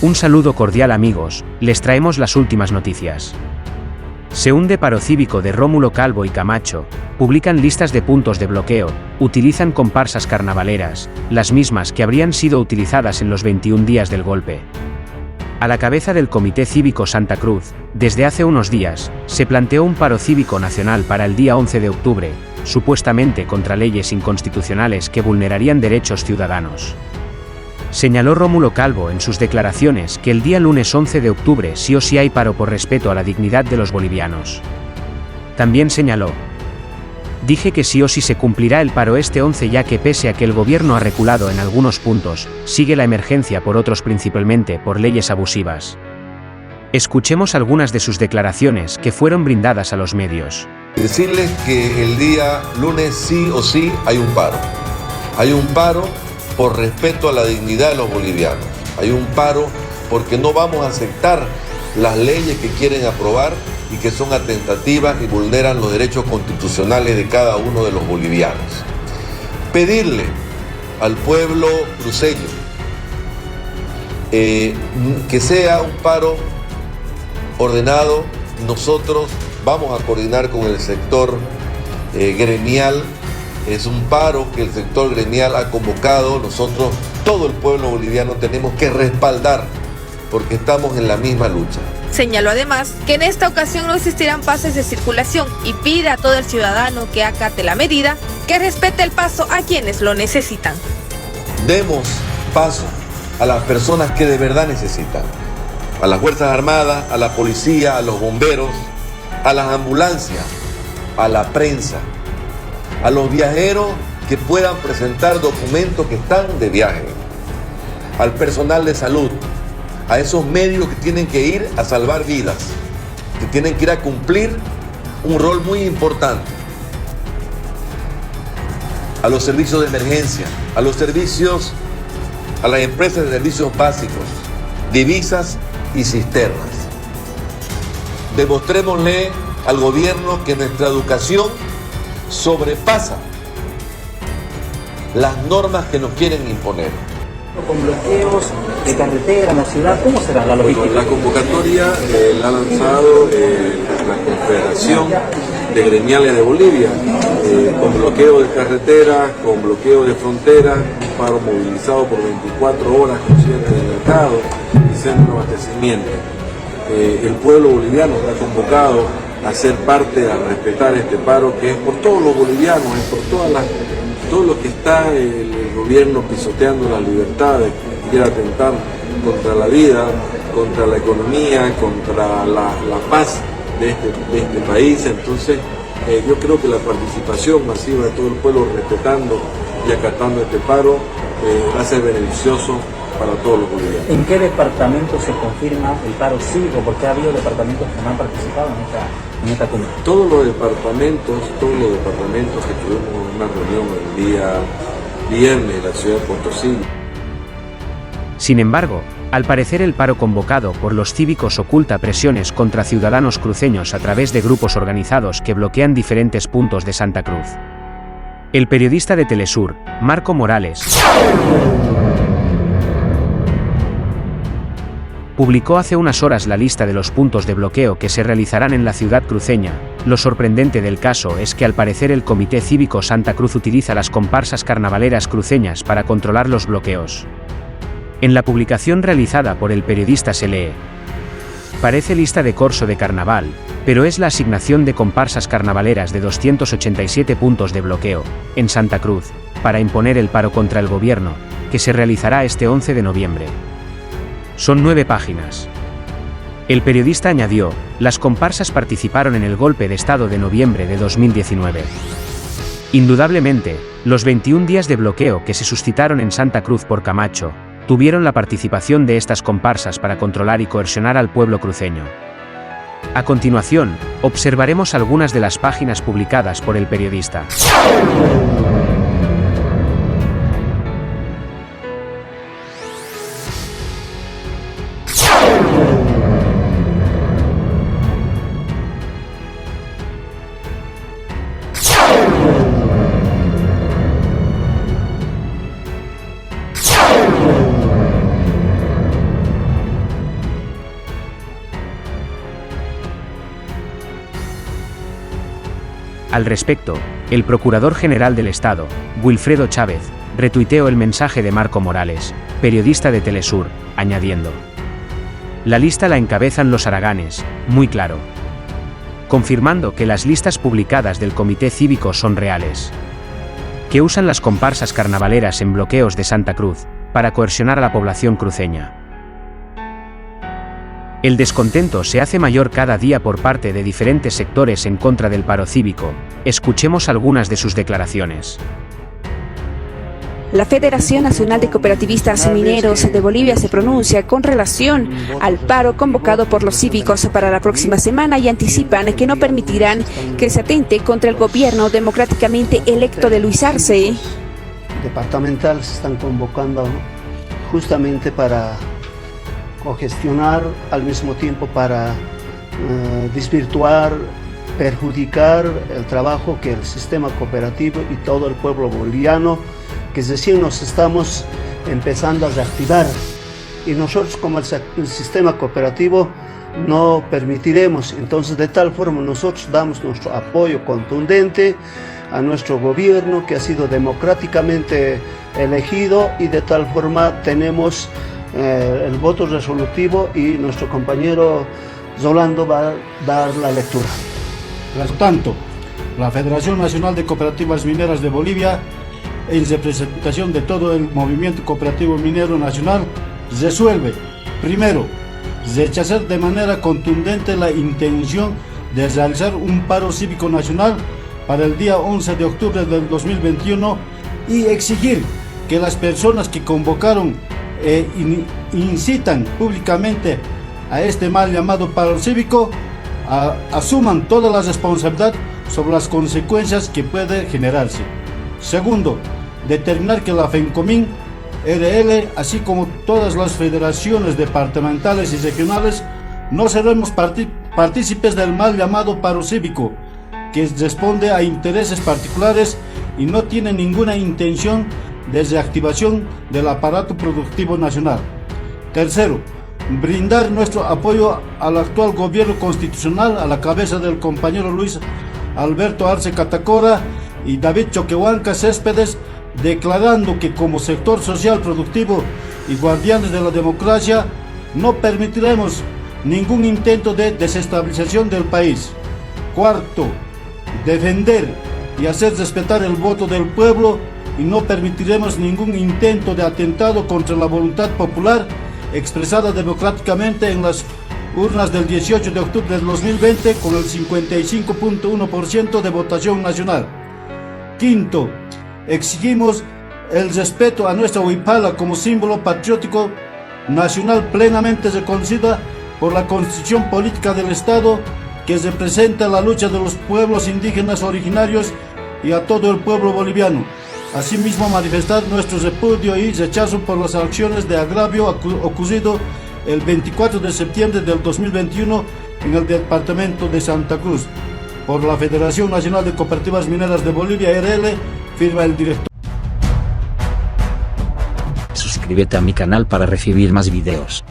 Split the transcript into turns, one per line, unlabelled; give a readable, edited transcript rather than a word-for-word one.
Un saludo cordial amigos, les traemos las últimas noticias. Se hunde paro cívico de Rómulo Calvo y Camacho, publican listas de puntos de bloqueo, utilizan comparsas carnavaleras, las mismas que habrían sido utilizadas en los 21 días del golpe. A la cabeza del Comité Cívico Santa Cruz, desde hace unos días, se planteó un paro cívico nacional para el día 11 de octubre, supuestamente contra leyes inconstitucionales que vulnerarían derechos ciudadanos. Señaló Rómulo Calvo en sus declaraciones que el día lunes 11 de octubre sí o sí hay paro por respeto a la dignidad de los bolivianos. También señaló: dije que sí o sí se cumplirá el paro este 11 ya que pese a que el gobierno ha reculado en algunos puntos, sigue la emergencia por otros principalmente por leyes abusivas. Escuchemos algunas de sus declaraciones que fueron brindadas a los medios.
Decirles que el día lunes sí o sí hay un paro. Hay un paro por respeto a la dignidad de los bolivianos. Hay un paro porque no vamos a aceptar las leyes que quieren aprobar y que son atentativas y vulneran los derechos constitucionales de cada uno de los bolivianos. Pedirle al pueblo cruceño que sea un paro ordenado. Nosotros vamos a coordinar con el sector gremial. Es un paro que el sector gremial ha convocado. Nosotros, todo el pueblo boliviano, tenemos que respaldar porque estamos en la misma lucha.
Señaló además que en esta ocasión no existirán pases de circulación y pide a todo el ciudadano que acate la medida, que respete el paso a quienes lo necesitan.
Demos paso a las personas que de verdad necesitan, a las Fuerzas Armadas, a la policía, a los bomberos, a las ambulancias, a la prensa, a los viajeros que puedan presentar documentos que están de viaje, al personal de salud, a esos médicos que tienen que ir a salvar vidas, que tienen que ir a cumplir un rol muy importante, a los servicios de emergencia, a los servicios, a las empresas de servicios básicos, divisas y cisternas. Demostrémosle al gobierno que nuestra educación sobrepasa las normas que nos quieren imponer.
Con bloqueos de carretera en la ciudad, ¿cómo será la logística?
La convocatoria la ha lanzado la Confederación de Gremiales de Bolivia, con bloqueo de carreteras, con bloqueo de fronteras, un paro movilizado por 24 horas con cierre de mercado y centro de abastecimiento. El pueblo boliviano está convocado a ser parte, a respetar este paro que es por todos los bolivianos, es por todo lo que está el gobierno pisoteando las libertades, que quiere atentar contra la vida, contra la economía, contra la paz de este país. Entonces yo creo que la participación masiva de todo el pueblo respetando y acatando este paro va a ser beneficioso para todos los bolivianos.
¿En qué departamento se confirma el paro cívico? Porque ha habido departamentos que no han participado en esta cumbre.
Todos los departamentos que tuvimos una reunión el día viernes en la ciudad de Potosí.
Sin embargo, al parecer el paro convocado por los cívicos oculta presiones contra ciudadanos cruceños a través de grupos organizados que bloquean diferentes puntos de Santa Cruz. El periodista de Telesur, Marco Morales, publicó hace unas horas la lista de los puntos de bloqueo que se realizarán en la ciudad cruceña. Lo sorprendente del caso es que al parecer el Comité Cívico Santa Cruz utiliza las comparsas carnavaleras cruceñas para controlar los bloqueos. En la publicación realizada por el periodista se lee: parece lista de corso de carnaval, pero es la asignación de comparsas carnavaleras de 287 puntos de bloqueo, en Santa Cruz, para imponer el paro contra el gobierno, que se realizará este 11 de noviembre. Son 9 páginas. El periodista añadió: las comparsas participaron en el golpe de Estado de noviembre de 2019. Indudablemente, los 21 días de bloqueo que se suscitaron en Santa Cruz por Camacho, tuvieron la participación de estas comparsas para controlar y coercionar al pueblo cruceño. A continuación, observaremos algunas de las páginas publicadas por el periodista. Al respecto, el Procurador General del Estado, Wilfredo Chávez, retuiteó el mensaje de Marco Morales, periodista de Telesur, añadiendo: la lista la encabezan los haraganes, muy claro. Confirmando que las listas publicadas del Comité Cívico son reales. Que usan las comparsas carnavaleras en bloqueos de Santa Cruz, para coercionar a la población cruceña. El descontento se hace mayor cada día por parte de diferentes sectores en contra del paro cívico. Escuchemos algunas de sus declaraciones.
La Federación Nacional de Cooperativistas Mineros de Bolivia se pronuncia con relación al paro convocado por los cívicos para la próxima semana y anticipan que no permitirán que se atente contra el gobierno democráticamente electo de Luis Arce.
Departamental se están convocando justamente para cogestionar, al mismo tiempo para desvirtuar, perjudicar el trabajo que el sistema cooperativo y todo el pueblo boliviano, que recién nos estamos empezando a reactivar, y nosotros como el sistema cooperativo no permitiremos. Entonces, de tal forma nosotros damos nuestro apoyo contundente a nuestro gobierno que ha sido democráticamente elegido, y de tal forma tenemos el voto resolutivo y nuestro compañero Rolando va a dar la lectura.
Por tanto, la Federación Nacional de Cooperativas Mineras de Bolivia, en representación de todo el movimiento cooperativo minero nacional, resuelve, primero, rechazar de manera contundente la intención de realizar un paro cívico nacional para el día 11 de octubre del 2021 y exigir que las personas que convocaron e incitan públicamente a este mal llamado paro cívico asuman toda la responsabilidad sobre las consecuencias que puede generarse. Segundo, determinar que la FENCOMIN RL, así como todas las federaciones departamentales y regionales, no seremos partícipes del mal llamado paro cívico, que responde a intereses particulares y no tiene ninguna intención de reactivación del aparato productivo nacional. Tercero, brindar nuestro apoyo al actual gobierno constitucional a la cabeza del compañero Luis Alberto Arce Catacora y David Choquehuanca Céspedes, declarando que como sector social productivo y guardianes de la democracia no permitiremos ningún intento de desestabilización del país. Cuarto, defender y hacer respetar el voto del pueblo y no permitiremos ningún intento de atentado contra la voluntad popular expresada democráticamente en las urnas del 18 de octubre del 2020 con el 55.1% de votación nacional. Quinto, exigimos el respeto a nuestra huipala como símbolo patriótico nacional plenamente reconocida por la Constitución Política del Estado, que representa la lucha de los pueblos indígenas originarios y a todo el pueblo boliviano. Asimismo, manifestar nuestro repudio y rechazo por las acciones de agravio ocurrido el 24 de septiembre del 2021 en el departamento de Santa Cruz. Por la Federación Nacional de Cooperativas Mineras de Bolivia, RL, firma el director.
Suscríbete a mi canal para recibir más videos.